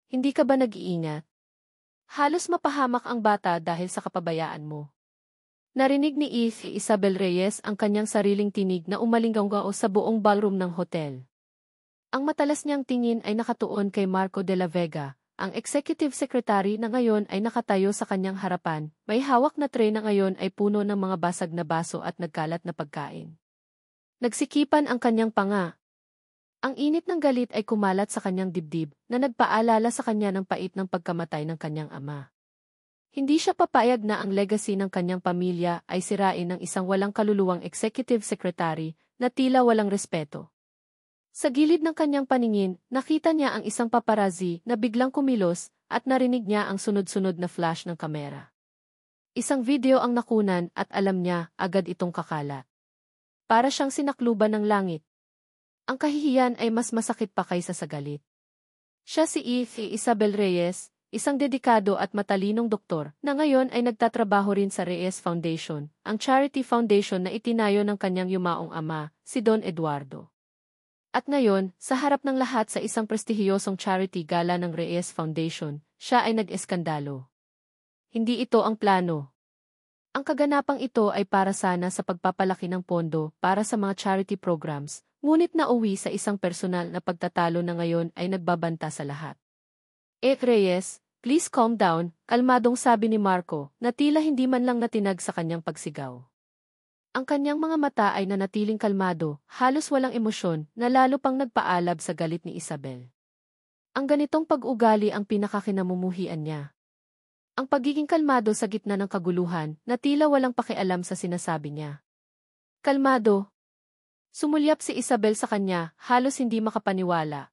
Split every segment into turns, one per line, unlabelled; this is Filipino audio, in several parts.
hindi ka ba nag-iingat? Halos mapahamak ang bata dahil sa kapabayaan mo. Narinig ni Isabel Reyes ang kanyang sariling tinig na umalingaw sa buong ballroom ng hotel. Ang matalas niyang tingin ay nakatuon kay Marco de la Vega, ang executive secretary na ngayon ay nakatayo sa kanyang harapan, may hawak na tray na ngayon ay puno ng mga basag na baso at nagkalat na pagkain. Nagsikipan ang kanyang panga. Ang init ng galit ay kumalat sa kanyang dibdib na nagpaalala sa kanya ng pait ng pagkamatay ng kanyang ama. Hindi siya papayag na ang legacy ng kanyang pamilya ay sirain ng isang walang kaluluwang executive secretary na tila walang respeto. Sa gilid ng kanyang paningin, nakita niya ang isang paparazzi na biglang kumilos at narinig niya ang sunod-sunod na flash ng kamera. Isang video ang nakunan at alam niya agad itong kakalat. Para siyang sinakluban ng langit. Ang kahihiyan ay mas masakit pa kaysa sa galit. Siya si Isabel Reyes, isang dedikado at matalinong doktor na ngayon ay nagtatrabaho rin sa Reyes Foundation, ang charity foundation na itinayo ng kanyang yumaong ama, si Don Eduardo. At ngayon, sa harap ng lahat sa isang prestihiyosong charity gala ng Reyes Foundation, siya ay nag-eskandalo. Hindi ito ang plano. Ang kaganapang ito ay para sana sa pagpapalaki ng pondo para sa mga charity programs, ngunit nauwi sa isang personal na pagtatalo na ngayon ay nagbabanta sa lahat. Reyes, please calm down, kalmadong sabi ni Marco, na tila hindi man lang natinag sa kanyang pagsigaw. Ang kanyang mga mata ay nanatiling kalmado, halos walang emosyon, na lalo pang nagpaalab sa galit ni Isabel. Ang ganitong pag-ugali ang pinakakinamumuhian niya. Ang pagiging kalmado sa gitna ng kaguluhan, na tila walang pakialam sa sinasabi niya. Kalmado. Sumulyap si Isabel sa kanya, halos hindi makapaniwala.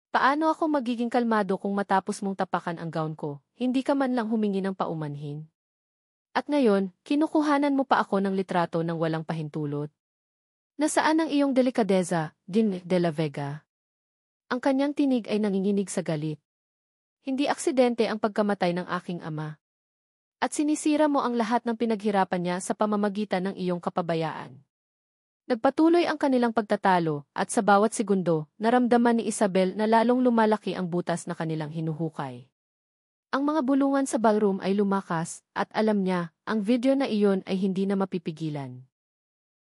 Paano ako magiging kalmado kung matapos mong tapakan ang gown ko, hindi ka man lang humingi ng paumanhin? At ngayon, kinukuhanan mo pa ako ng litrato ng walang pahintulot? Nasaan ang iyong delikadeza, Din de la Vega? Ang kanyang tinig ay nanginginig sa galit. Hindi aksidente ang pagkamatay ng aking ama. At sinisira mo ang lahat ng pinaghirapan niya sa pamamagitan ng iyong kapabayaan. Nagpatuloy ang kanilang pagtatalo, at sa bawat segundo, naramdaman ni Isabel na lalong lumalaki ang butas na kanilang hinuhukay. Ang mga bulungan sa ballroom ay lumakas, at alam niya, ang video na iyon ay hindi na mapipigilan.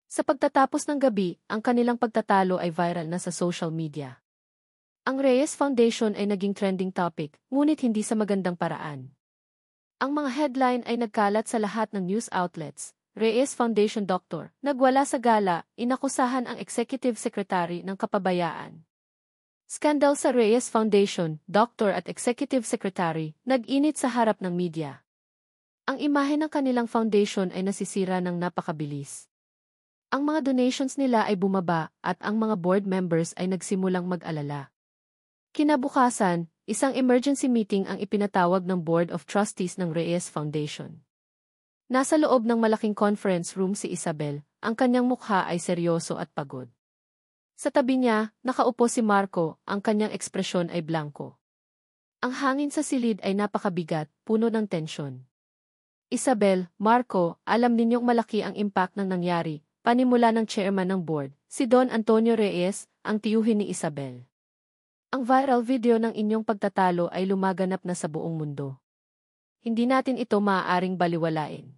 Sa pagtatapos ng gabi, ang kanilang pagtatalo ay viral na sa social media. Ang Reyes Foundation ay naging trending topic, ngunit hindi sa magandang paraan. Ang mga headline ay nagkalat sa lahat ng news outlets. Reyes Foundation Doctor, nagwala sa gala, inakusahan ang Executive Secretary ng kapabayaan. Skandal sa Reyes Foundation, Doctor at Executive Secretary, nag-init sa harap ng media. Ang imahe ng kanilang foundation ay nasisira ng napakabilis. Ang mga donations nila ay bumaba at ang mga board members ay nagsimulang mag-alala. Kinabukasan, isang emergency meeting ang ipinatawag ng Board of Trustees ng Reyes Foundation. Nasa loob ng malaking conference room si Isabel, ang kanyang mukha ay seryoso at pagod. Sa tabi niya, nakaupo si Marco, ang kanyang ekspresyon ay blanko. Ang hangin sa silid ay napakabigat, puno ng tensyon. Isabel, Marco, alam ninyong malaki ang impact ng nangyari, panimula ng chairman ng board, si Don Antonio Reyes, ang tiyuhin ni Isabel. Ang viral video ng inyong pagtatalo ay lumaganap na sa buong mundo. Hindi natin ito maaaring baliwalain.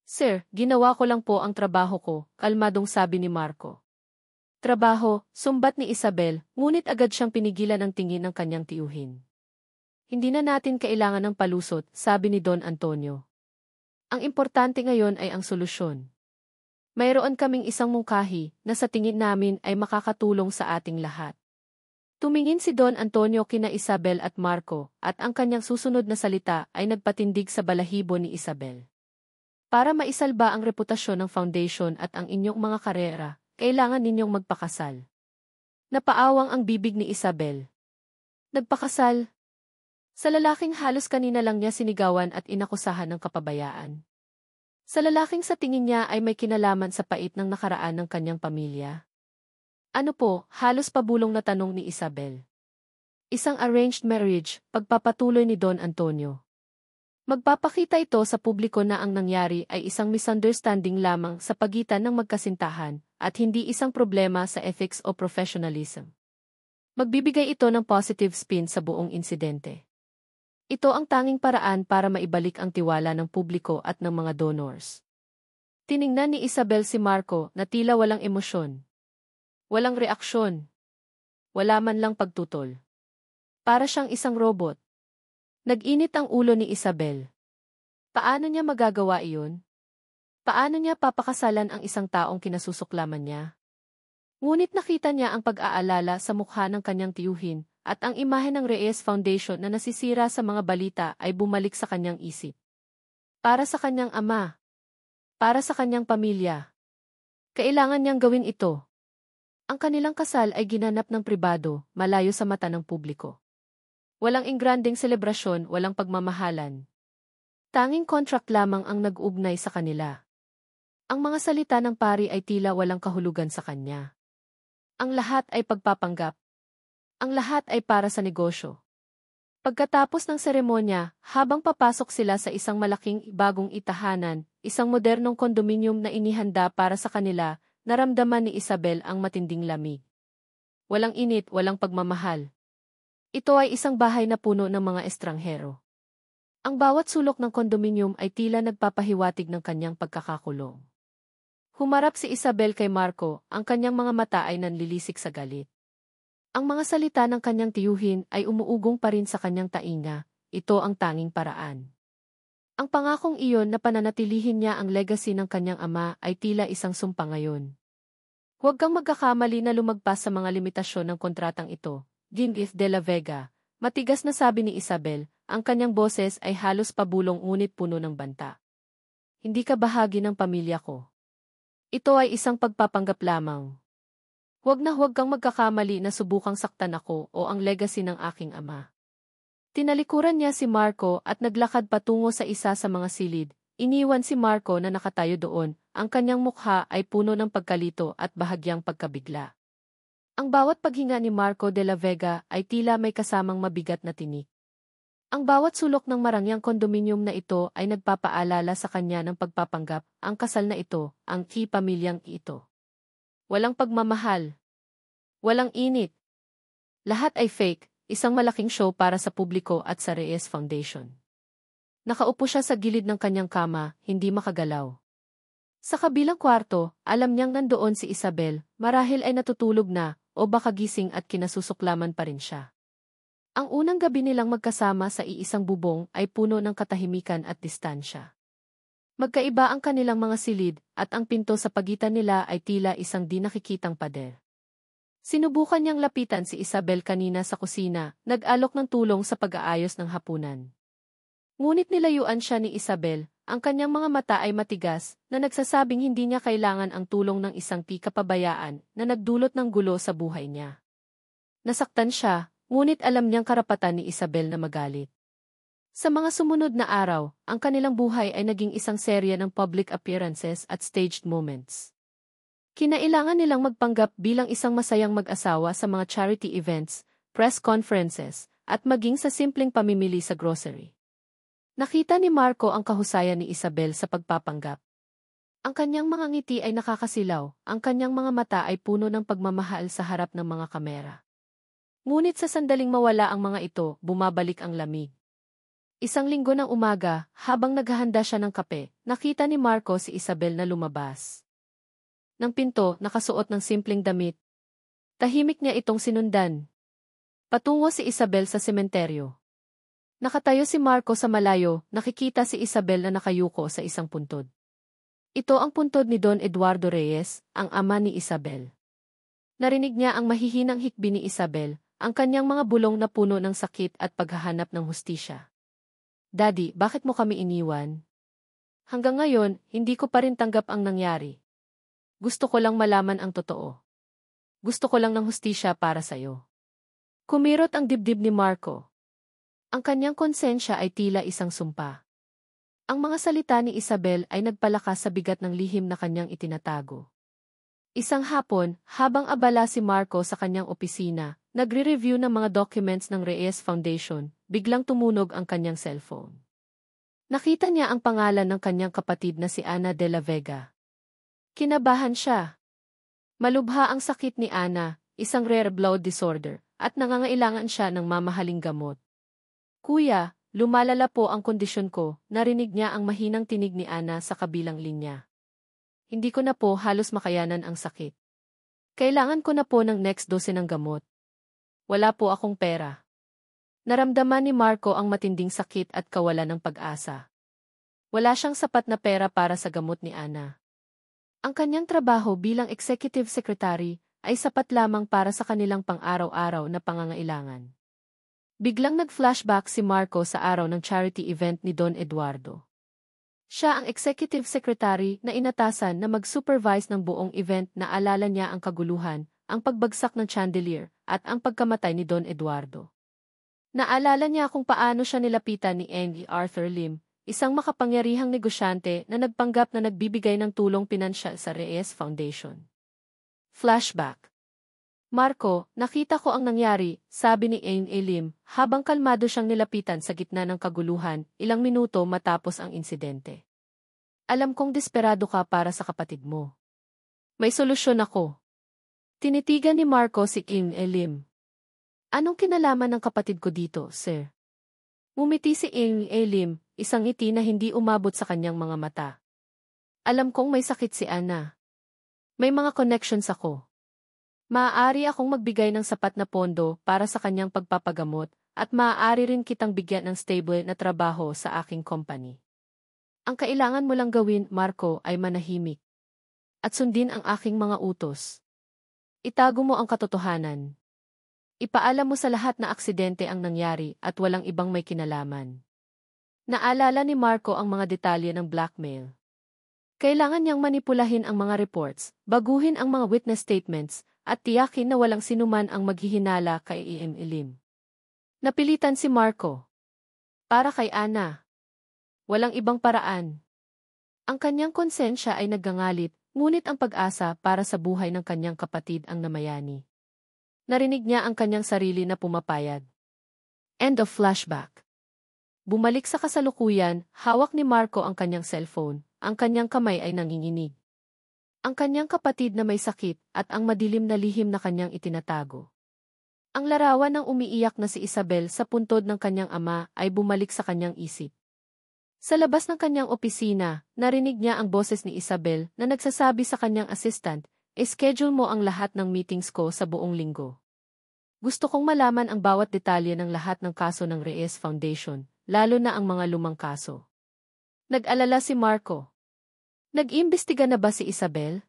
Sir, ginawa ko lang po ang trabaho ko, kalmadong sabi ni Marco. Trabaho, sumbat ni Isabel, ngunit agad siyang pinigilan ng tingin ng kanyang tiyuhin. Hindi na natin kailangan ng palusot, sabi ni Don Antonio. Ang importante ngayon ay ang solusyon. Mayroon kaming isang mungkahi na sa tingin namin ay makakatulong sa ating lahat. Tumingin si Don Antonio kina Isabel at Marco, at ang kanyang susunod na salita ay nagpatindig sa balahibo ni Isabel. Para maisalba ang reputasyon ng foundation at ang inyong mga karera, kailangan ninyong magpakasal. Napaawang ang bibig ni Isabel. Nagpakasal? Sa lalaking halos kanina lang niya sinigawan at inakusahan ng kapabayaan. Sa lalaking sa tingin niya ay may kinalaman sa pait ng nakaraan ng kanyang pamilya. Ano po, halos pabulong na tanong ni Isabel. Isang arranged marriage, pagpapatuloy ni Don Antonio. Magpapakita ito sa publiko na ang nangyari ay isang misunderstanding lamang sa pagitan ng magkasintahan at hindi isang problema sa ethics o professionalism. Magbibigay ito ng positive spin sa buong insidente. Ito ang tanging paraan para maibalik ang tiwala ng publiko at ng mga donors. Tiningnan ni Isabel si Marco na tila walang emosyon. Walang reaksyon. Wala man lang pagtutol. Para siyang isang robot. Nag-init ang ulo ni Isabel. Paano niya magagawa iyon? Paano niya papakasalan ang isang taong kinasusuklaman niya? Ngunit nakita niya ang pag-aalala sa mukha ng kanyang tiyuhin, at ang imahe ng Reyes Foundation na nasisira sa mga balita ay bumalik sa kanyang isip. Para sa kanyang ama. Para sa kanyang pamilya. Kailangan niyang gawin ito. Ang kanilang kasal ay ginanap ng pribado, malayo sa mata ng publiko. Walang ingranding selebrasyon, walang pagmamahalan. Tanging contract lamang ang nag-ugnay sa kanila. Ang mga salita ng pari ay tila walang kahulugan sa kanya. Ang lahat ay pagpapanggap. Ang lahat ay para sa negosyo. Pagkatapos ng seremonya, habang papasok sila sa isang malaking bagong itahanan, isang modernong kondominium na inihanda para sa kanila, naramdaman ni Isabel ang matinding lamig. Walang init, walang pagmamahal. Ito ay isang bahay na puno ng mga estranghero. Ang bawat sulok ng kondominium ay tila nagpapahiwatig ng kanyang pagkakakulong. Humarap si Isabel kay Marco, ang kanyang mga mata ay nanlilisik sa galit. Ang mga salita ng kanyang tiyuhin ay umuugong pa rin sa kanyang tainga, ito ang tanging paraan. Ang pangakong iyon na pananatilihin niya ang legacy ng kanyang ama ay tila isang sumpa ngayon. Huwag kang magkakamali na lumagpas sa mga limitasyon ng kontratang ito, Ginith de la Vega, matigas na sabi ni Isabel. Ang kanyang boses ay halos pabulong ngunit puno ng banta. Hindi ka bahagi ng pamilya ko. Ito ay isang pagpapanggap lamang. Huwag kang magkakamali na subukang saktan ako o ang legacy ng aking ama. Tinalikuran niya si Marco at naglakad patungo sa isa sa mga silid. Iniwan si Marco na nakatayo doon, ang kanyang mukha ay puno ng pagkalito at bahagyang pagkabigla. Ang bawat paghinga ni Marco de la Vega ay tila may kasamang mabigat na tinik. Ang bawat sulok ng marangyang kondominium na ito ay nagpapaalala sa kanya ng pagpapanggap, ang kasal na ito, ang pamilyang ito. Walang pagmamahal. Walang init. Lahat ay fake, isang malaking show para sa publiko at sa Reyes Foundation. Nakaupo siya sa gilid ng kanyang kama, hindi makagalaw. Sa kabilang kwarto, alam niyang nandoon si Isabel, marahil ay natutulog na, o baka gising at kinasusuklaman pa rin siya. Ang unang gabi nilang magkasama sa iisang bubong ay puno ng katahimikan at distansya. Magkaiba ang kanilang mga silid at ang pinto sa pagitan nila ay tila isang di nakikitang pader. Sinubukan niyang lapitan si Isabel kanina sa kusina, nag-alok ng tulong sa pag-aayos ng hapunan. Ngunit nilayuan siya ni Isabel, ang kanyang mga mata ay matigas na nagsasabing hindi niya kailangan ang tulong ng isang kapabayaan na nagdulot ng gulo sa buhay niya. Nasaktan siya. Ngunit alam niyang karapatan ni Isabel na magalit. Sa mga sumunod na araw, ang kanilang buhay ay naging isang serya ng public appearances at staged moments. Kinailangan nilang magpanggap bilang isang masayang mag-asawa sa mga charity events, press conferences, at maging sa simpleng pamimili sa grocery. Nakita ni Marco ang kahusayan ni Isabel sa pagpapanggap. Ang kanyang mga ngiti ay nakakasilaw, ang kanyang mga mata ay puno ng pagmamahal sa harap ng mga kamera. Ngunit sa sandaling mawala ang mga ito, bumabalik ang lamig. Isang linggo ng umaga, habang naghahanda siya ng kape, nakita ni Marco si Isabel na lumabas. Ng pinto, nakasuot ng simpleng damit. Tahimik niya itong sinundan. Patungo si Isabel sa sementeryo. Nakatayo si Marco sa malayo, nakikita si Isabel na nakayuko sa isang puntod. Ito ang puntod ni Don Eduardo Reyes, ang ama ni Isabel. Narinig niya ang mahihinang hikbi ni Isabel, ang kanyang mga bulong na puno ng sakit at paghahanap ng hustisya. Daddy, bakit mo kami iniwan? Hanggang ngayon, hindi ko pa rin tanggap ang nangyari. Gusto ko lang malaman ang totoo. Gusto ko lang ng hustisya para sa'yo. Kumirot ang dibdib ni Marco. Ang kanyang konsensya ay tila isang sumpa. Ang mga salita ni Isabel ay nagpalakas sa bigat ng lihim na kanyang itinatago. Isang hapon, habang abala si Marco sa kanyang opisina, nagre-review ng mga documents ng Reyes Foundation, biglang tumunog ang kanyang cellphone. Nakita niya ang pangalan ng kanyang kapatid na si Ana de la Vega. Kinabahan siya. Malubha ang sakit ni Ana, isang rare blood disorder, at nangangailangan siya ng mamahaling gamot. Kuya, lumalala po ang kondisyon ko, narinig niya ang mahinang tinig ni Ana sa kabilang linya. Hindi ko na po halos makayanan ang sakit. Kailangan ko na po ng next dose ng gamot. Wala po akong pera. Naramdaman ni Marco ang matinding sakit at kawalan ng pag-asa. Wala siyang sapat na pera para sa gamot ni Ana. Ang kanyang trabaho bilang executive secretary ay sapat lamang para sa kanilang pang-araw-araw na pangangailangan. Biglang nag-flashback si Marco sa araw ng charity event ni Don Eduardo. Siya ang executive secretary na inatasan na mag-supervise ng buong event na alala niya ang kaguluhan, ang pagbagsak ng chandelier, at ang pagkamatay ni Don Eduardo. Naalala niya kung paano siya nilapitan ni N. Arthur Lim, isang makapangyarihang negosyante na nagpanggap na nagbibigay ng tulong pinansyal sa Reyes Foundation. Flashback. Marco, nakita ko ang nangyari, sabi ni N. Lim, habang kalmado siyang nilapitan sa gitna ng kaguluhan, ilang minuto matapos ang insidente. Alam kong desperado ka para sa kapatid mo. May solusyon ako. Tinitigan ni Marco si N. Lim. Anong kinalaman ng kapatid ko dito, sir? Ngumiti si N. Lim, isang ngiti na hindi umabot sa kanyang mga mata. Alam kong may sakit si Ana. May mga connections ako. Maaari akong magbigay ng sapat na pondo para sa kanyang pagpapagamot at maaari rin kitang bigyan ng stable na trabaho sa aking company. Ang kailangan mo lang gawin, Marco, ay manahimik. At sundin ang aking mga utos. Itago mo ang katotohanan. Ipaalam mo sa lahat na aksidente ang nangyari at walang ibang may kinalaman. Naalala ni Marco ang mga detalye ng blackmail. Kailangan niyang manipulahin ang mga reports, baguhin ang mga witness statements, at tiyakin na walang sinuman ang maghihinala kay E.M. Lim. Napilitan si Marco. Para kay Ana. Walang ibang paraan. Ang kanyang konsensya ay naggangalit, ngunit ang pag-asa para sa buhay ng kanyang kapatid ang namayani. Narinig niya ang kanyang sarili na pumapayag. End of flashback. Bumalik sa kasalukuyan, hawak ni Marco ang kanyang cellphone, ang kanyang kamay ay nanginginig. Ang kanyang kapatid na may sakit at ang madilim na lihim na kanyang itinatago. Ang larawan ng umiiyak na si Isabel sa puntod ng kanyang ama ay bumalik sa kanyang isip. Sa labas ng kanyang opisina, narinig niya ang boses ni Isabel na nagsasabi sa kanyang assistant, "I-schedule mo ang lahat ng meetings ko sa buong linggo. Gusto kong malaman ang bawat detalye ng lahat ng kaso ng Reyes Foundation, lalo na ang mga lumang kaso." Nag-alala si Marco. Nag-iimbestiga na ba si Isabel?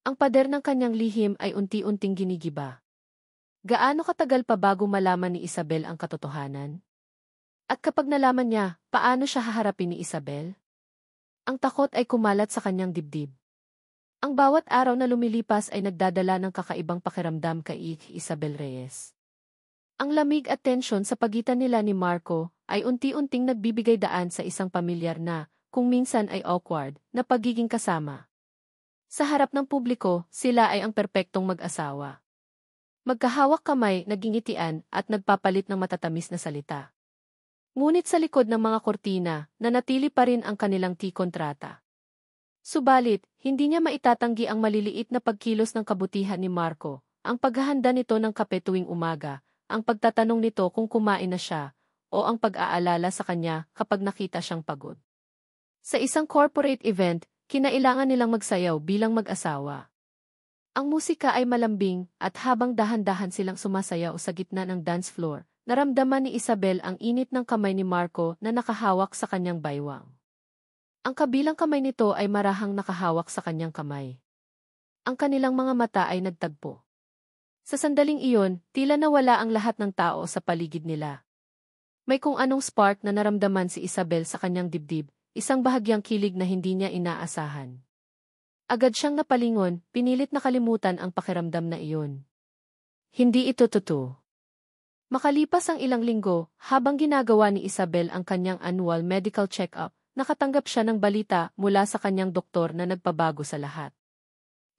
Ang pader ng kanyang lihim ay unti-unting ginigiba. Gaano katagal pa bago malaman ni Isabel ang katotohanan? At kapag nalaman niya, paano siya haharapin ni Isabel? Ang takot ay kumalat sa kanyang dibdib. Ang bawat araw na lumilipas ay nagdadala ng kakaibang pakiramdam kay Isabel Reyes. Ang lamig at tensyon sa pagitan nila ni Marco ay unti-unting nagbibigay daan sa isang pamilyar na, kung minsan ay awkward, na pagiging kasama. Sa harap ng publiko, sila ay ang perpektong mag-asawa. Magkahawak kamay, nagingitian, at nagpapalit ng matatamis na salita. Ngunit sa likod ng mga kortina, nanatili pa rin ang kanilang kontrata. Subalit, hindi niya maitatanggi ang maliliit na pagkilos ng kabutihan ni Marco, ang paghahanda nito ng kape tuwing umaga, ang pagtatanong nito kung kumain na siya, o ang pag-aalala sa kanya kapag nakita siyang pagod. Sa isang corporate event, kinailangan nilang magsayaw bilang mag-asawa. Ang musika ay malambing at habang dahan-dahan silang sumasayaw sa gitna ng dance floor, naramdaman ni Isabel ang init ng kamay ni Marco na nakahawak sa kanyang baywang. Ang kabilang kamay nito ay marahang nakahawak sa kanyang kamay. Ang kanilang mga mata ay nagtagpo. Sa sandaling iyon, tila nawala ang lahat ng tao sa paligid nila. May kung anong spark na naramdaman si Isabel sa kanyang dibdib, isang bahagyang kilig na hindi niya inaasahan. Agad siyang napalingon, pinilit na kalimutan ang pakiramdam na iyon. Hindi ito totoo. Makalipas ang ilang linggo, habang ginagawa ni Isabel ang kanyang annual medical check-up, nakatanggap siya ng balita mula sa kanyang doktor na nagpabago sa lahat.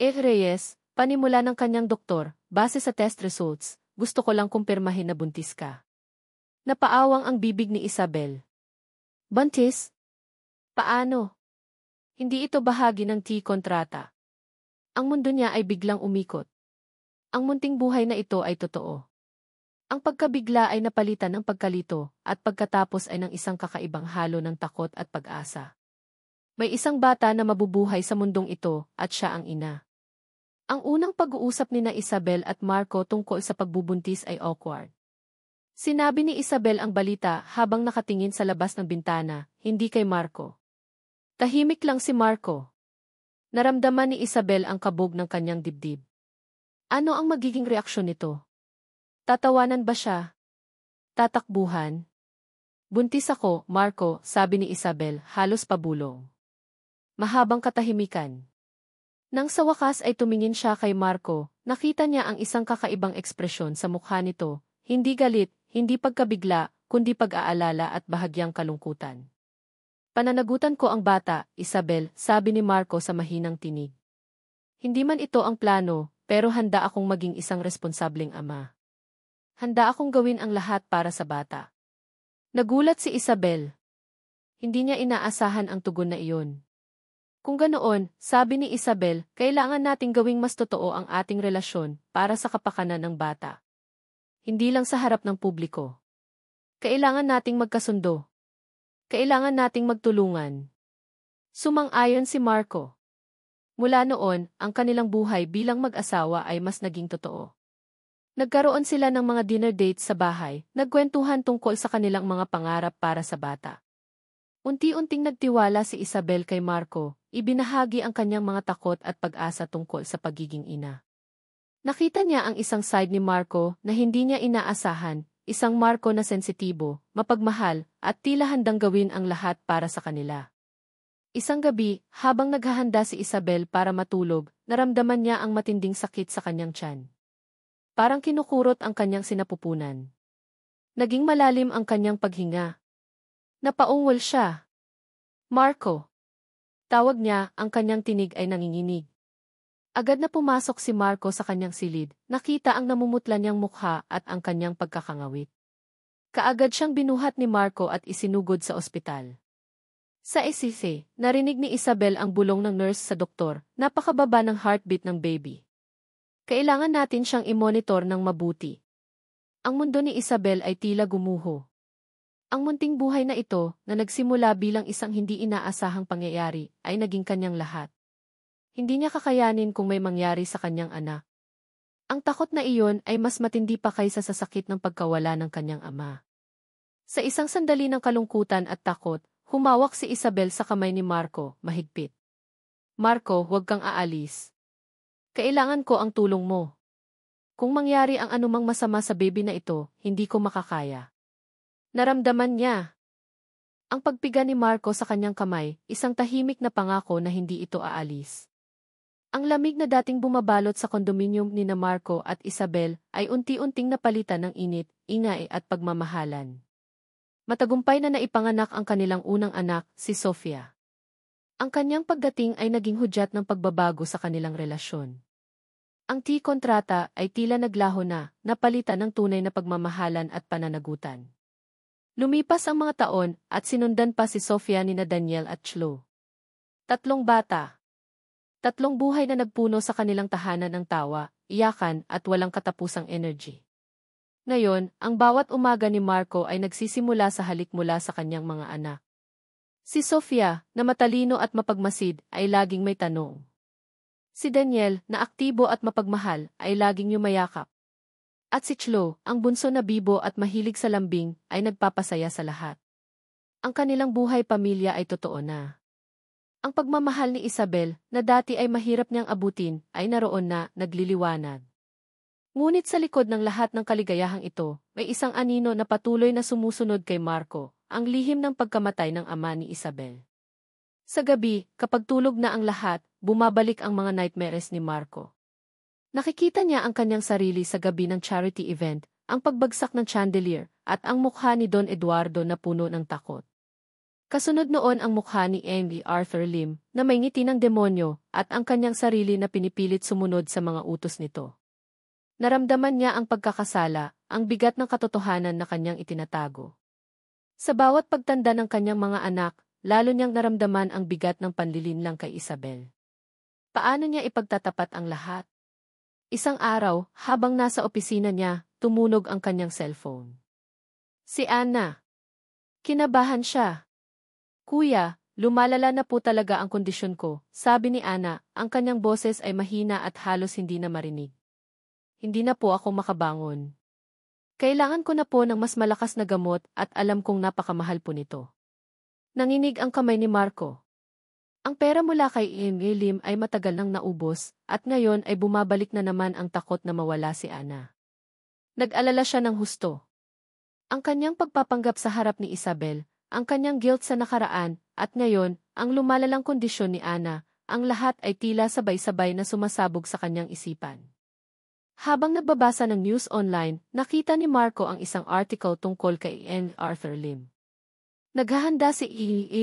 Reyes, panimula ng kanyang doktor, base sa test results, gusto ko lang kumpirmahin na buntis ka. Napaawang ang bibig ni Isabel. Buntis? Paano? Hindi ito bahagi ng kontrata. Ang mundo niya ay biglang umikot. Ang munting buhay na ito ay totoo. Ang pagkabigla ay napalitan ng pagkalito, at pagkatapos ay ng isang kakaibang halo ng takot at pag-asa. May isang bata na mabubuhay sa mundong ito, at siya ang ina. Ang unang pag-uusap ni na Isabel at Marco tungkol sa pagbubuntis ay awkward. Sinabi ni Isabel ang balita habang nakatingin sa labas ng bintana, hindi kay Marco. Tahimik lang si Marco. Naramdaman ni Isabel ang kabog ng kanyang dibdib. Ano ang magiging reaksyon nito? Tatawanan ba siya? Tatakbuhan? Buntis ako, Marco, sabi ni Isabel, halos pabulong. Mahabang katahimikan. Nang sa wakas ay tumingin siya kay Marco, nakita niya ang isang kakaibang ekspresyon sa mukha nito, hindi galit, hindi pagkabigla, kundi pag-aalala at bahagyang kalungkutan. Pananagutan ko ang bata, Isabel, sabi ni Marco sa mahinang tinig. Hindi man ito ang plano, pero handa akong maging isang responsableng ama. Handa akong gawin ang lahat para sa bata. Nagulat si Isabel. Hindi niya inaasahan ang tugon na iyon. Kung ganoon, sabi ni Isabel, kailangan nating gawing mas totoo ang ating relasyon para sa kapakanan ng bata. Hindi lang sa harap ng publiko. Kailangan nating magkasundo. Kailangan nating magtulungan. Sumang-ayon si Marco. Mula noon, ang kanilang buhay bilang mag-asawa ay mas naging totoo. Nagkaroon sila ng mga dinner dates sa bahay, nagkwentuhan tungkol sa kanilang mga pangarap para sa bata. Unti-unting nagtiwala si Isabel kay Marco, ibinahagi ang kanyang mga takot at pag-asa tungkol sa pagiging ina. Nakita niya ang isang side ni Marco na hindi niya inaasahan, isang Marco na sensitibo, mapagmahal, at tila handang gawin ang lahat para sa kanila. Isang gabi, habang naghahanda si Isabel para matulog, naramdaman niya ang matinding sakit sa kanyang tiyan. Parang kinukurot ang kanyang sinapupunan. Naging malalim ang kanyang paghinga. Napaungol siya. Marco. Tawag niya, ang kanyang tinig ay nanginginig. Agad na pumasok si Marco sa kanyang silid, nakita ang namumutla niyang mukha at ang kanyang pagkakangawit. Kaagad siyang binuhat ni Marco at isinugod sa ospital. Sa ECC, narinig ni Isabel ang bulong ng nurse sa doktor, napakababa ng heartbeat ng baby. Kailangan natin siyang i-monitor ng mabuti. Ang mundo ni Isabel ay tila gumuho. Ang munting buhay na ito, na nagsimula bilang isang hindi inaasahang pangyayari, ay naging kanyang lahat. Hindi niya kakayanin kung may mangyari sa kanyang anak. Ang takot na iyon ay mas matindi pa kaysa sa sakit ng pagkawala ng kanyang ama. Sa isang sandali ng kalungkutan at takot, humawak si Isabel sa kamay ni Marco, mahigpit. Marco, huwag kang aalis. Kailangan ko ang tulong mo. Kung mangyari ang anumang masama sa baby na ito, hindi ko makakaya. Naramdaman niya ang pagpiga ni Marco sa kanyang kamay, isang tahimik na pangako na hindi ito aalis. Ang lamig na dating bumabalot sa kondominium ni na Marco at Isabel ay unti-unting napalitan ng init, ingay at pagmamahalan. Matagumpay na naipanganak ang kanilang unang anak, si Sofia. Ang kanyang pagdating ay naging hudyat ng pagbabago sa kanilang relasyon. Ang kontrata ay tila naglaho na, napalitan ng tunay na pagmamahalan at pananagutan. Lumipas ang mga taon at sinundan pa si Sofia ni na Daniel at Chlo. 3 bata. 3 buhay na nagpuno sa kanilang tahanan ng tawa, iyakan at walang katapusang energy. Ngayon, ang bawat umaga ni Marco ay nagsisimula sa halik mula sa kanyang mga anak. Si Sofia, na matalino at mapagmasid, ay laging may tanong. Si Daniel, na aktibo at mapagmahal, ay laging yumayakap. At si Chlo, ang bunso na bibo at mahilig sa lambing, ay nagpapasaya sa lahat. Ang kanilang buhay pamilya ay totoo na. Ang pagmamahal ni Isabel, na dati ay mahirap niyang abutin, ay naroon na, nagliliwanag. Ngunit sa likod ng lahat ng kaligayahang ito, may isang anino na patuloy na sumusunod kay Marco, ang lihim ng pagkamatay ng ama ni Isabel. Sa gabi, kapag tulog na ang lahat, bumabalik ang mga nightmares ni Marco. Nakikita niya ang kanyang sarili sa gabi ng charity event, ang pagbagsak ng chandelier, at ang mukha ni Don Eduardo na puno ng takot. Kasunod noon ang mukha ni Emily Arthur Lim, na may ngiti ng demonyo, at ang kanyang sarili na pinipilit sumunod sa mga utos nito. Naramdaman niya ang pagkakasala, ang bigat ng katotohanan na kanyang itinatago. Sa bawat pagtanda ng kanyang mga anak, lalo niyang naramdaman ang bigat ng panlilinlang kay Isabel. Paano niya ipagtatapat ang lahat? Isang araw, habang nasa opisina niya, tumunog ang kanyang cellphone. Si Ana. Kinabahan siya. Kuya, lumalala na po talaga ang kondisyon ko, sabi ni Ana, ang kanyang boses ay mahina at halos hindi na marinig. Hindi na po ako makabangon. Kailangan ko na po ng mas malakas na gamot at alam kong napakamahal po nito. Nanginig ang kamay ni Marco. Ang pera mula kay Lim ay matagal nang naubos at ngayon ay bumabalik na naman ang takot na mawala si Ana. Nag-alala siya ng husto. Ang kanyang pagpapanggap sa harap ni Isabel, ang kanyang guilt sa nakaraan, at ngayon, ang lumalalang kondisyon ni Ana, ang lahat ay tila sabay-sabay na sumasabog sa kanyang isipan. Habang nagbabasa ng news online, nakita ni Marco ang isang article tungkol kay Arthur Lim. Naghahanda si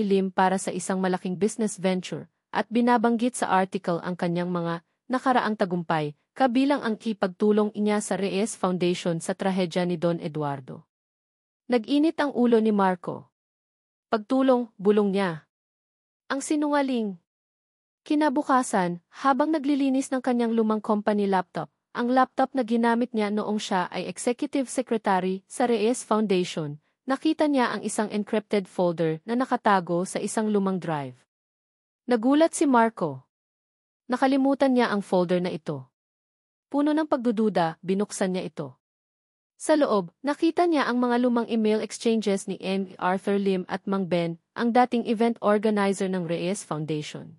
Lim para sa isang malaking business venture at binabanggit sa article ang kanyang mga nakaraang tagumpay, kabilang ang ipagtulong niya sa Reyes Foundation sa trahedya ni Don Eduardo. Nag-init ang ulo ni Marco. Pagtulong, bulong niya. Ang sinungaling. Kinabukasan, habang naglilinis ng kanyang lumang company laptop, ang laptop na ginamit niya noong siya ay executive secretary sa Reyes Foundation, nakita niya ang isang encrypted folder na nakatago sa isang lumang drive. Nagulat si Marco. Nakalimutan niya ang folder na ito. Puno ng pagdududa, binuksan niya ito. Sa loob, nakita niya ang mga lumang email exchanges ni Arthur Lim at Mang Ben, ang dating event organizer ng Reyes Foundation.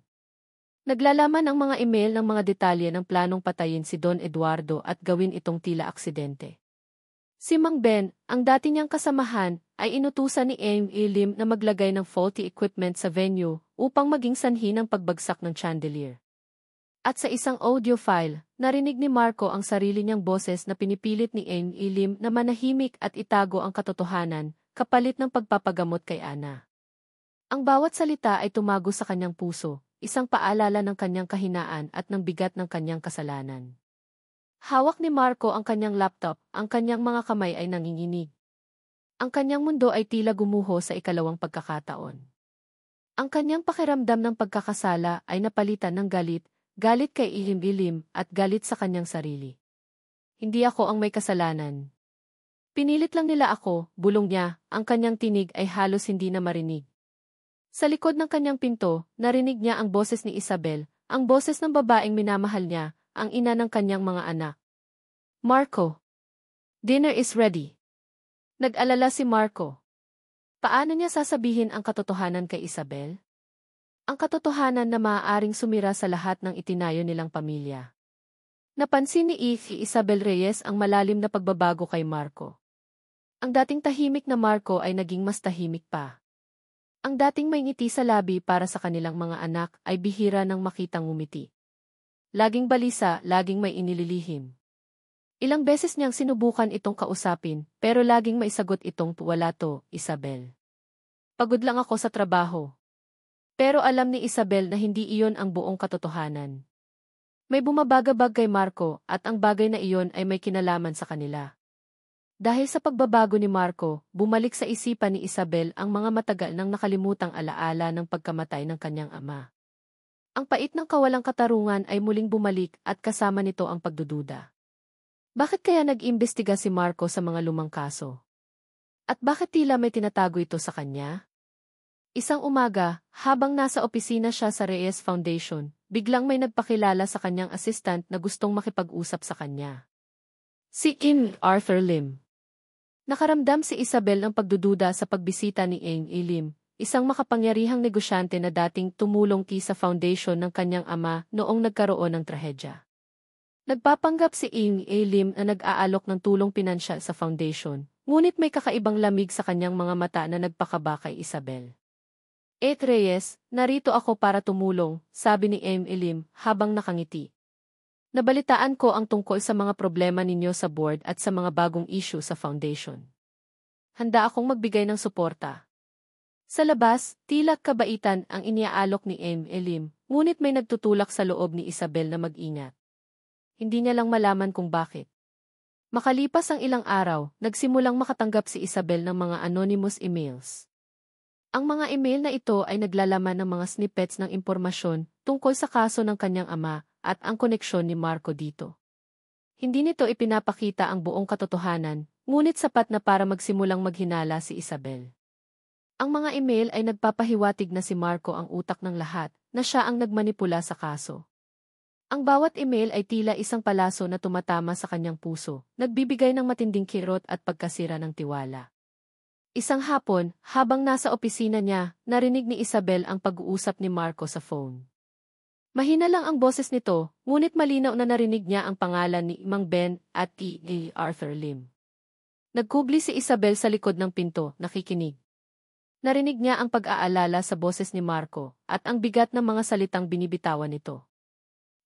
Naglalaman ang mga email ng mga detalye ng planong patayin si Don Eduardo at gawin itong tila aksidente. Si Mang Ben, ang dati niyang kasamahan, ay inutusan ni Lim na maglagay ng faulty equipment sa venue upang maging sanhi ng pagbagsak ng chandelier. At sa isang audio file, narinig ni Marco ang sarili niyang boses na pinipilit ni Lim na manahimik at itago ang katotohanan, kapalit ng pagpapagamot kay Ana. Ang bawat salita ay tumago sa kanyang puso, isang paalala ng kanyang kahinaan at ng bigat ng kanyang kasalanan. Hawak ni Marco ang kanyang laptop, ang kanyang mga kamay ay nanginginig. Ang kanyang mundo ay tila gumuho sa ikalawang pagkakataon. Ang kanyang pakiramdam ng pagkakasala ay napalitan ng galit, galit kay Lim at galit sa kanyang sarili. Hindi ako ang may kasalanan. Pinilit lang nila ako, bulong niya, ang kanyang tinig ay halos hindi na marinig. Sa likod ng kanyang pinto, narinig niya ang boses ni Isabel, ang boses ng babaeng minamahal niya, ang ina ng kanyang mga anak. Marco. Dinner is ready. Nag-alala si Marco. Paano niya sasabihin ang katotohanan kay Isabel? Ang katotohanan na maaaring sumira sa lahat ng itinayo nilang pamilya. Napansin ni Isabel Reyes ang malalim na pagbabago kay Marco. Ang dating tahimik na Marco ay naging mas tahimik pa. Ang dating may ngiti sa labi para sa kanilang mga anak ay bihira nang makitang ngumiti. Laging balisa, laging may inililihim. Ilang beses niyang sinubukan itong kausapin, pero laging maisagot itong, wala to, Isabel. Pagod lang ako sa trabaho. Pero alam ni Isabel na hindi iyon ang buong katotohanan. May bumabagabag kay Marco at ang bagay na iyon ay may kinalaman sa kanila. Dahil sa pagbabago ni Marco, bumalik sa isipan ni Isabel ang mga matagal nang nakalimutang alaala ng pagkamatay ng kanyang ama. Ang pait ng kawalang katarungan ay muling bumalik at kasama nito ang pagdududa. Bakit kaya nag-imbestiga si Marco sa mga lumang kaso? At bakit tila may tinatago ito sa kanya? Isang umaga, habang nasa opisina siya sa Reyes Foundation, biglang may nagpakilala sa kanyang assistant na gustong makipag-usap sa kanya. Si Arthur Lim. Nakaramdam si Isabel ng pagdududa sa pagbisita ni Lim, isang makapangyarihang negosyante na dating tumulong sa foundation ng kanyang ama noong nagkaroon ng trahedya. Nagpapanggap si Lim na nag-aalok ng tulong pinansyal sa foundation, ngunit may kakaibang lamig sa kanyang mga mata na nagpakaba kay Isabel. Reyes, narito ako para tumulong, sabi ni Lim habang nakangiti. Nabalitaan ko ang tungkol sa mga problema ninyo sa board at sa mga bagong issue sa foundation. Handa akong magbigay ng suporta. Sa labas, tila kabaitan ang iniaalok ni Lim, ngunit may nagtutulak sa loob ni Isabel na mag-ingat. Hindi niya lang malaman kung bakit. Makalipas ang ilang araw, nagsimulang makatanggap si Isabel ng mga anonymous emails. Ang mga email na ito ay naglalaman ng mga snippets ng impormasyon tungkol sa kaso ng kanyang ama at ang koneksyon ni Marco dito. Hindi nito ipinapakita ang buong katotohanan, ngunit sapat na para magsimulang maghinala si Isabel. Ang mga email ay nagpapahiwatig na si Marco ang utak ng lahat, na siya ang nagmanipula sa kaso. Ang bawat email ay tila isang palaso na tumatama sa kanyang puso, nagbibigay ng matinding kirot at pagkasira ng tiwala. Isang hapon, habang nasa opisina niya, narinig ni Isabel ang pag-uusap ni Marco sa phone. Mahina lang ang boses nito, ngunit malinaw na narinig niya ang pangalan ni Mang Ben at T.A. Arthur Lim. Nagkubli si Isabel sa likod ng pinto, nakikinig. Narinig niya ang pag-aalala sa boses ni Marco at ang bigat ng mga salitang binibitawan nito.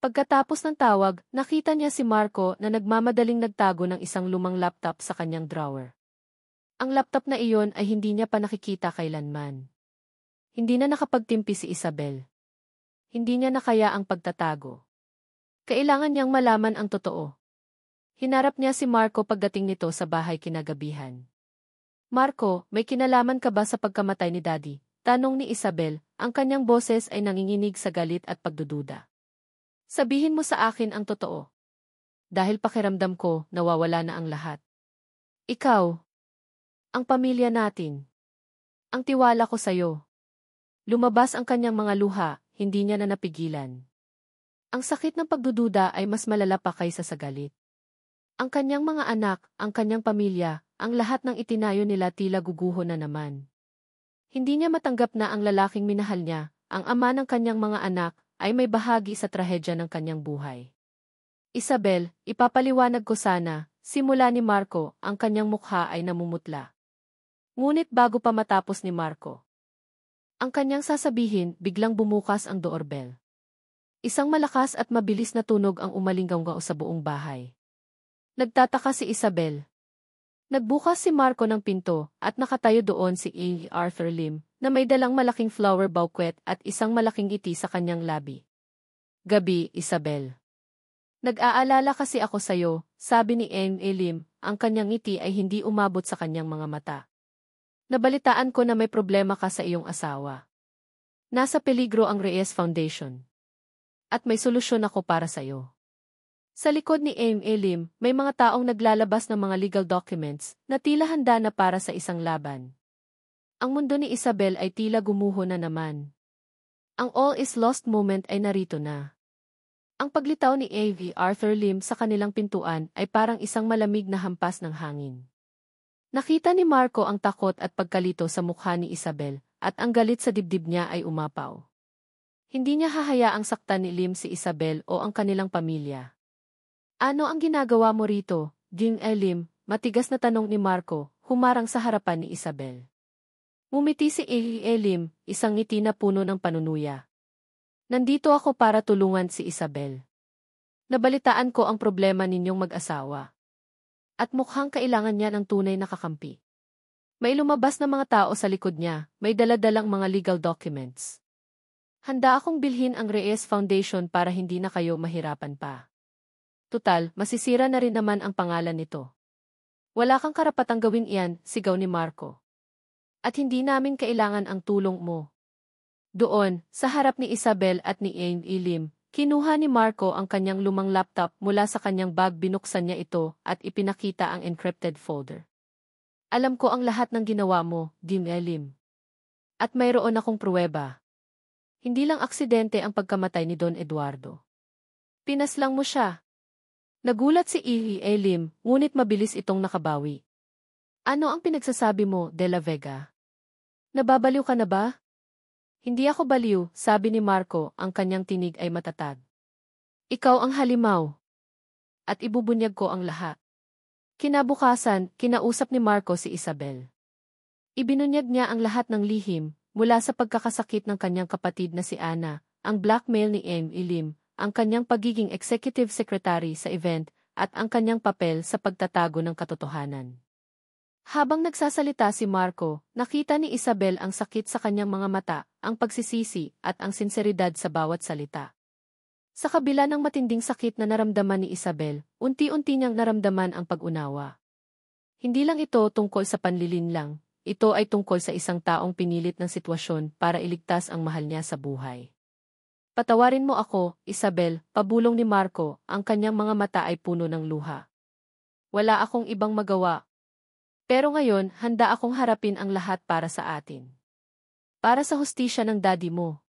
Pagkatapos ng tawag, nakita niya si Marco na nagmamadaling nagtago ng isang lumang laptop sa kanyang drawer. Ang laptop na iyon ay hindi niya pa nakikita kailanman. Hindi na nakapagtimpi si Isabel. Hindi niya na kaya ang pagtatago. Kailangan niyang malaman ang totoo. Hinarap niya si Marco pagdating nito sa bahay kinagabihan. Marco, may kinalaman ka ba sa pagkamatay ni Daddy? Tanong ni Isabel, ang kanyang boses ay nanginginig sa galit at pagdududa. Sabihin mo sa akin ang totoo. Dahil pakiramdam ko, nawawala na ang lahat. Ikaw. Ang pamilya natin. Ang tiwala ko sa'yo. Lumabas ang kanyang mga luha, hindi niya na napigilan. Ang sakit ng pagdududa ay mas malala pa kaysa sa galit. Ang kanyang mga anak, ang kanyang pamilya, ang lahat ng itinayo nila tila guguho na naman. Hindi niya matanggap na ang lalaking minahal niya, ang ama ng kanyang mga anak, ay may bahagi sa trahedya ng kanyang buhay. Isabel, ipapaliwanag ko sana, simula ni Marco, ang kanyang mukha ay namumutla. Ngunit bago pa matapos ni Marco ang kanyang sasabihin, biglang bumukas ang doorbell. Isang malakas at mabilis na tunog ang umalinggaw sa buong bahay. Nagtataka si Isabel. Nagbukas si Marco ng pinto at nakatayo doon si A. Arthur Lim na may dalang malaking flower bouquet at isang malaking ngiti sa kanyang labi. Gabi, Isabel. Nag-aalala kasi ako sa'yo, sabi ni A. Lim, ang kanyang ngiti ay hindi umabot sa kanyang mga mata. Nabalitaan ko na may problema ka sa iyong asawa. Nasa peligro ang Reyes Foundation. At may solusyon ako para sa iyo. Sa likod ni A. Lim, may mga taong naglalabas ng mga legal documents na tila handa na para sa isang laban. Ang mundo ni Isabel ay tila gumuho na naman. Ang all is lost moment ay narito na. Ang paglitaw ni A.V. Arthur Lim sa kanilang pintuan ay parang isang malamig na hampas ng hangin. Nakita ni Marco ang takot at pagkalito sa mukha ni Isabel, at ang galit sa dibdib niya ay umapaw. Hindi niya hahayaang saktan ni Lim si Isabel o ang kanilang pamilya. Ano ang ginagawa mo rito, Ging Lim? Matigas na tanong ni Marco, humarang sa harapan ni Isabel. Ngumiti si Lim, isang ngiti na puno ng panunuya. Nandito ako para tulungan si Isabel. Nabalitaan ko ang problema ninyong mag-asawa. At mukhang kailangan niya ng tunay na kakampi. May lumabas na mga tao sa likod niya, may daladalang mga legal documents. Handa akong bilhin ang Reyes Foundation para hindi na kayo mahirapan pa. Tutal, masisira na rin naman ang pangalan nito. Wala kang karapatang gawin iyan, sigaw ni Marco. At hindi namin kailangan ang tulong mo. Doon, sa harap ni Isabel at ni Lim, kinuha ni Marco ang kanyang lumang laptop mula sa kanyang bag, binuksan niya ito at ipinakita ang encrypted folder. Alam ko ang lahat ng ginawa mo, Lim. At mayroon akong pruweba. Hindi lang aksidente ang pagkamatay ni Don Eduardo. Pinaslang mo siya. Nagulat si Lim, ngunit mabilis itong nakabawi. Ano ang pinagsasabi mo, De La Vega? Nababaliw ka na ba? Hindi ako baliw, sabi ni Marco, ang kanyang tinig ay matatag. Ikaw ang halimaw. At ibubunyag ko ang lahat. Kinabukasan, kinausap ni Marco si Isabel. Ibinunyag niya ang lahat ng lihim, mula sa pagkakasakit ng kanyang kapatid na si Ana, ang blackmail ni Lim, ang kanyang pagiging executive secretary sa event, at ang kanyang papel sa pagtatago ng katotohanan. Habang nagsasalita si Marco, nakita ni Isabel ang sakit sa kanyang mga mata, ang pagsisisi, at ang sinseridad sa bawat salita. Sa kabila ng matinding sakit na naramdaman ni Isabel, unti-unti niyang naramdaman ang pag-unawa. Hindi lang ito tungkol sa panlilinlang, ito ay tungkol sa isang taong pinilit ng sitwasyon para iligtas ang mahal niya sa buhay. Patawarin mo ako, Isabel, pabulong ni Marco, ang kanyang mga mata ay puno ng luha. Wala akong ibang magawa. Pero ngayon, handa akong harapin ang lahat para sa atin. Para sa hustisya ng daddy mo.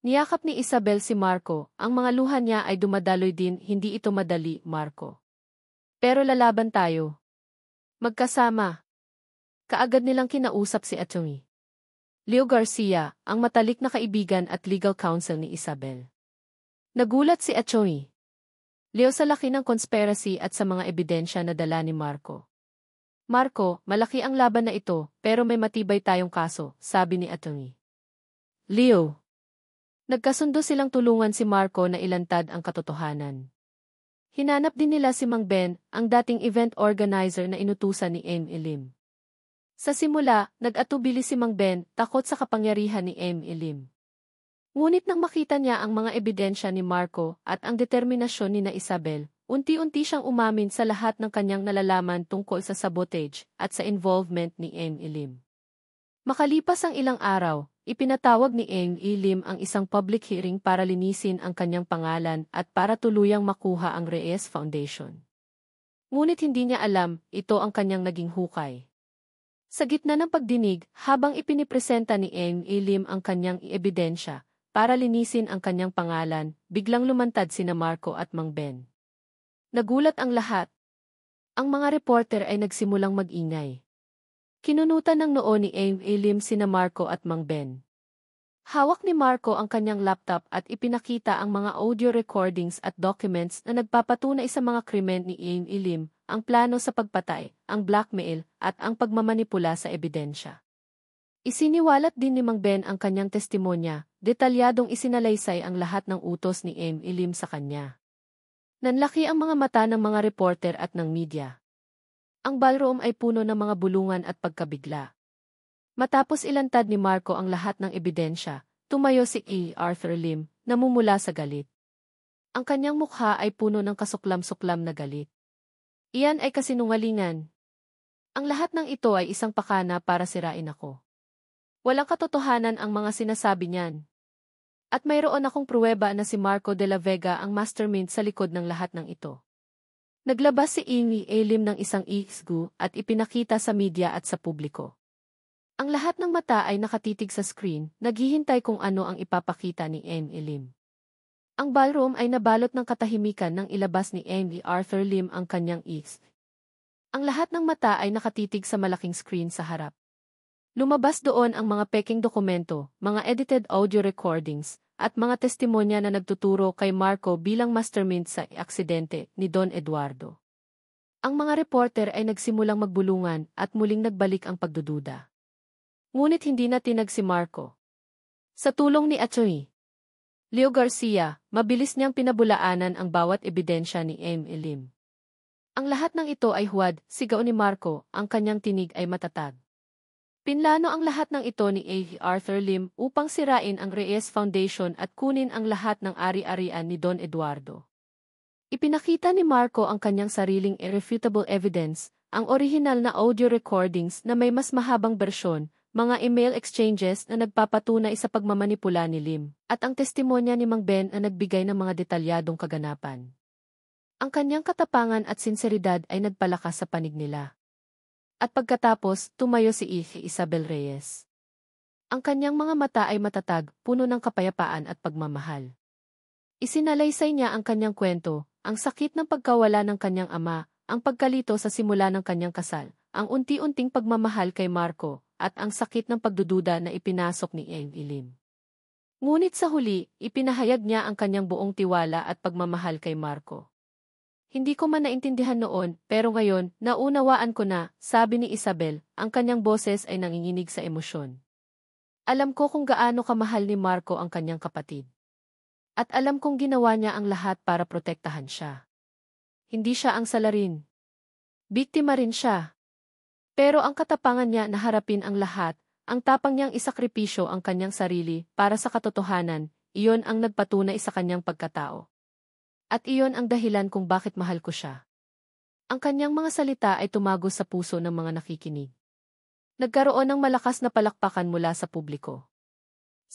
Niyakap ni Isabel si Marco, ang mga luha niya ay dumadaloy din, hindi ito madali, Marco. Pero lalaban tayo. Magkasama. Kaagad nilang kinausap si Atty. Leo Garcia, ang matalik na kaibigan at legal counsel ni Isabel. Nagulat si Atty. Leo sa laki ng conspiracy at sa mga ebidensya na dala ni Marco. Marco, malaki ang laban na ito, pero may matibay tayong kaso, sabi ni Atty. Leo. Nagkasundo silang tulungan si Marco na ilantad ang katotohanan. Hinanap din nila si Mang Ben, ang dating event organizer na inutusan ni Amy Lim. Sa simula, nag-atubili si Mang Ben, takot sa kapangyarihan ni Amy Lim. Ngunit nang makita niya ang mga ebidensya ni Marco at ang determinasyon ni na Isabel, unti-unti siyang umamin sa lahat ng kanyang nalalaman tungkol sa sabotage at sa involvement ni Amy Lim. Makalipas ang ilang araw, ipinatawag ni Amy Lim ang isang public hearing para linisin ang kanyang pangalan at para tuluyang makuha ang Reyes Foundation. Ngunit hindi niya alam, ito ang kanyang naging hukay. Sa gitna ng pagdinig, habang ipinipresenta ni Amy Lim ang kanyang ebidensya para linisin ang kanyang pangalan, biglang lumantad sina Marco at Mang Ben. Nagulat ang lahat. Ang mga reporter ay nagsimulang mag-ingay. Kinunutan ng noo ni Amy Lim sina Marco at Mang Ben. Hawak ni Marco ang kanyang laptop at ipinakita ang mga audio recordings at documents na nagpapatunay sa mga krimen ni Amy Lim, ang plano sa pagpatay, ang blackmail, at ang pagmamanipula sa ebidensya. Isiniwalat din ni Mang Ben ang kanyang testimonya, detalyadong isinalaysay ang lahat ng utos ni Amy Lim sa kanya. Nanlaki ang mga mata ng mga reporter at ng media. Ang ballroom ay puno ng mga bulungan at pagkabigla. Matapos ilantad ni Marco ang lahat ng ebidensya, tumayo si Arthur Lim, namumula sa galit. Ang kanyang mukha ay puno ng kasuklam-suklam na galit. Iyan ay kasinungalingan. Ang lahat ng ito ay isang pakana para sirain ako. Walang katotohanan ang mga sinasabi niyan. At mayroon akong pruweba na si Marco de la Vega ang mastermind sa likod ng lahat ng ito. Naglabas si Amy Lim ng isang isgu at ipinakita sa media at sa publiko. Ang lahat ng mata ay nakatitig sa screen, naghihintay kung ano ang ipapakita ni Amy Lim. Ang ballroom ay nabalot ng katahimikan nang ilabas ni Amy Arthur Lim ang kanyang isg. Ang lahat ng mata ay nakatitig sa malaking screen sa harap. Lumabas doon ang mga peking dokumento, mga edited audio recordings, at mga testimonya na nagtuturo kay Marco bilang mastermind sa aksidente ni Don Eduardo. Ang mga reporter ay nagsimulang magbulungan at muling nagbalik ang pagdududa. Ngunit hindi na tinag si Marco. Sa tulong ni Atty. Leo Garcia, mabilis niyang pinabulaanan ang bawat ebidensya ni Amy Lim. Ang lahat ng ito ay huwad, sigaw ni Marco, ang kanyang tinig ay matatag. Pinlano ang lahat ng ito ni Arthur Lim upang sirain ang Reyes Foundation at kunin ang lahat ng ari-arian ni Don Eduardo. Ipinakita ni Marco ang kanyang sariling irrefutable evidence, ang orihinal na audio recordings na may mas mahabang bersyon, mga email exchanges na nagpapatunay sa pagmamanipula ni Lim, at ang testimonya ni Mang Ben na nagbigay ng mga detalyadong kaganapan. Ang kanyang katapangan at sinseridad ay nagpalakas sa panig nila. At pagkatapos, tumayo si Isabel Reyes. Ang kanyang mga mata ay matatag, puno ng kapayapaan at pagmamahal. Isinalaysay niya ang kanyang kwento, ang sakit ng pagkawala ng kanyang ama, ang pagkalito sa simula ng kanyang kasal, ang unti-unting pagmamahal kay Marco, at ang sakit ng pagdududa na ipinasok ni Amy Lim. Ngunit sa huli, ipinahayag niya ang kanyang buong tiwala at pagmamahal kay Marco. Hindi ko man naintindihan noon, pero ngayon, naunawaan ko na, sabi ni Isabel, ang kanyang boses ay nanginginig sa emosyon. Alam ko kung gaano kamahal ni Marco ang kanyang kapatid. At alam kong ginawa niya ang lahat para protektahan siya. Hindi siya ang salarin. Biktima rin siya. Pero ang katapangan niya na harapin ang lahat, ang tapang niyang isakripisyo ang kanyang sarili para sa katotohanan, iyon ang nagpatunay sa kanyang pagkatao. At iyon ang dahilan kung bakit mahal ko siya. Ang kanyang mga salita ay tumagos sa puso ng mga nakikinig. Nagkaroon ng malakas na palakpakan mula sa publiko.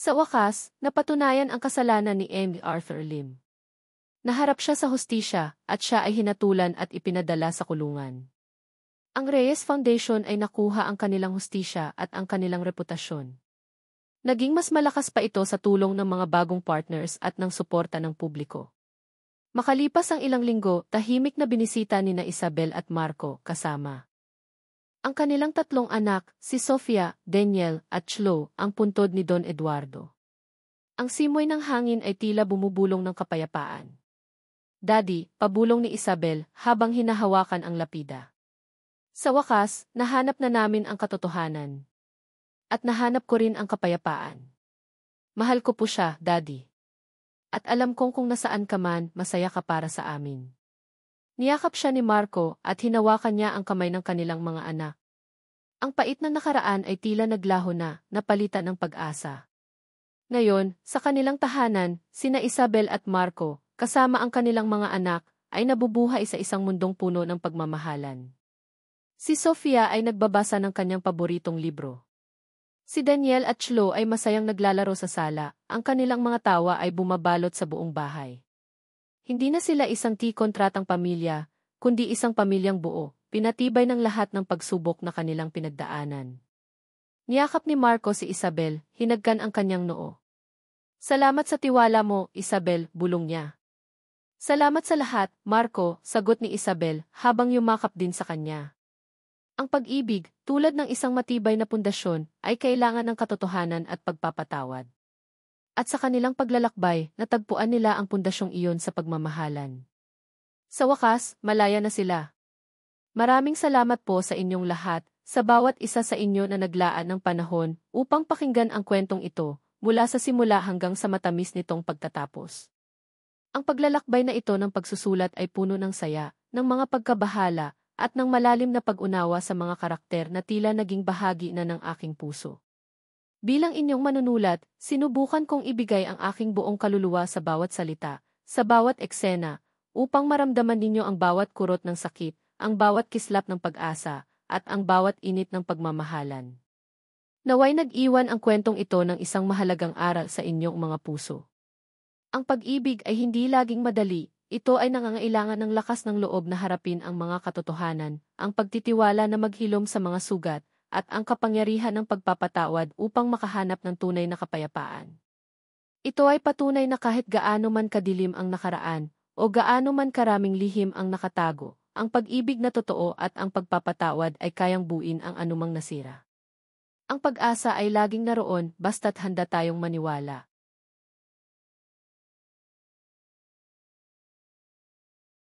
Sa wakas, napatunayan ang kasalanan ni Amy Arthur Lim. Naharap siya sa hustisya at siya ay hinatulan at ipinadala sa kulungan. Ang Reyes Foundation ay nakuha ang kanilang hustisya at ang kanilang reputasyon. Naging mas malakas pa ito sa tulong ng mga bagong partners at ng suporta ng publiko. Makalipas ang ilang linggo, tahimik na binisita nina Isabel at Marco kasama ang kanilang tatlong anak, si Sofia, Daniel, at Chloe, ang puntod ni Don Eduardo. Ang simoy ng hangin ay tila bumubulong ng kapayapaan. Daddy, pabulong ni Isabel habang hinahawakan ang lapida. Sa wakas, nahanap na namin ang katotohanan. At nahanap ko rin ang kapayapaan. Mahal ko po siya, Daddy. At alam kong kung nasaan ka man, masaya ka para sa amin. Niyakap siya ni Marco at hinawakan niya ang kamay ng kanilang mga anak. Ang pait na nakaraan ay tila naglaho na, napalitan ng pag-asa. Ngayon, sa kanilang tahanan, sina Isabel at Marco, kasama ang kanilang mga anak, ay nabubuhay sa isang mundong puno ng pagmamahalan. Si Sofia ay nagbabasa ng kanyang paboritong libro. Si Daniel at Chloe ay masayang naglalaro sa sala, ang kanilang mga tawa ay bumabalot sa buong bahay. Hindi na sila isang kontratang pamilya, kundi isang pamilyang buo, pinatibay ng lahat ng pagsubok na kanilang pinagdaanan. Niyakap ni Marco si Isabel, hinagkan ang kanyang noo. Salamat sa tiwala mo, Isabel, bulong niya. Salamat sa lahat, Marco, sagot ni Isabel, habang yumakap din sa kanya. Ang pag-ibig, tulad ng isang matibay na pundasyon, ay kailangan ng katotohanan at pagpapatawad. At sa kanilang paglalakbay, natagpuan nila ang pundasyong iyon sa pagmamahalan. Sa wakas, malaya na sila. Maraming salamat po sa inyong lahat, sa bawat isa sa inyo na naglaan ng panahon upang pakinggan ang kwentong ito, mula sa simula hanggang sa matamis nitong pagtatapos. Ang paglalakbay na ito ng pagsusulat ay puno ng saya, ng mga pagkabahala, at ng malalim na pag-unawa sa mga karakter na tila naging bahagi na ng aking puso. Bilang inyong manunulat, sinubukan kong ibigay ang aking buong kaluluwa sa bawat salita, sa bawat eksena, upang maramdaman ninyo ang bawat kurot ng sakit, ang bawat kislap ng pag-asa, at ang bawat init ng pagmamahalan. Naway nag-iwan ang kwentong ito ng isang mahalagang aral sa inyong mga puso. Ang pag-ibig ay hindi laging madali, ito ay nangangailangan ng lakas ng loob na harapin ang mga katotohanan, ang pagtitiwala na maghilom sa mga sugat, at ang kapangyarihan ng pagpapatawad upang makahanap ng tunay na kapayapaan. Ito ay patunay na kahit gaano man kadilim ang nakaraan, o gaano man karaming lihim ang nakatago, ang pag-ibig na totoo at ang pagpapatawad ay kayang buuin ang anumang nasira. Ang pag-asa ay laging naroon basta't handa tayong maniwala.